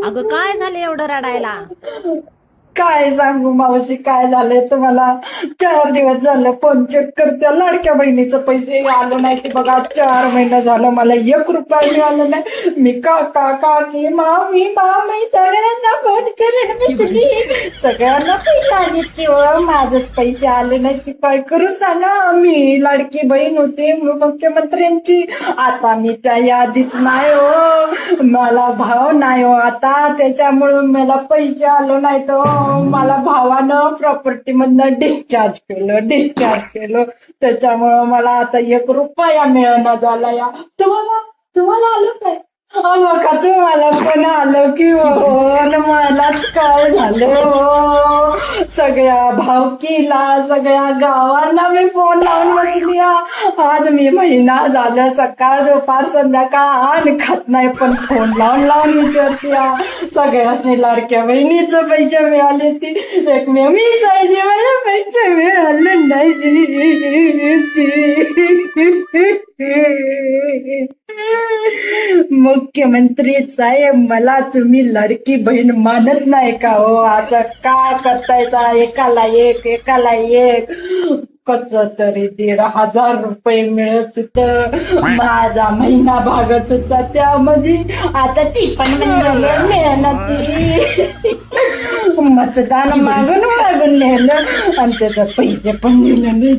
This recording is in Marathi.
अगं काय झालं एवढं रडायला? काय सांगू मावशी, काय झालंय तुम्हाला? 4 दिवस झालं फोन चेक करते, लाडक्या बहिणीचं पैसे आलं नाही. ते बघा 4 महिना झालं मला 1 रुपया मिळालं नाही. मी काका काकी मामी मामी सगळ्यांना फोन करून बसली, सगळ्यांना पैसे आले तेव्हा माझंच पैसे आले नाही. ते काय करू सांगा? मी लाडकी बहीण होती मुख्यमंत्र्यांची, आता मी त्या यादीत नाही हो. मला भाव नाही हो आता, त्याच्यामुळे मला पैसे आलो नाही. तो मला भावानं प्रॉपर्टी मधनं डिस्चार्ज केलं. त्याच्यामुळं मला आता 1 रुपया मिळणार झाला. या तुम्हाला आलं काय? बघा तुम्हाला पण आलं की हो, आणि मलाच काय झालं हो. सगळ्या भावकीला सगळ्या गावांना मी फोन लावून बसली. आज मी महिना झालं सकाळ दुपार संध्याकाळ आणि खात नाही, पण फोन लावून विचारते. सगळ्यांनी लाडक्या बहिणीचं पैसे मिळाले, ती एकमेव मीच आहे जे मला पैसे मिळाले नाही. मुख्यमंत्री साहेब, मला तुम्ही लाडकी बहीण मानत नाही का हो? असं का करतायचा? एकाला एक कस तरी 1,500 मिळत होत, माझा महिना भागत होता त्यामध्ये. आता ती पण मेहनती मतदान मागून नेलं आणि त्याचं पैसे पण दिलं नाही.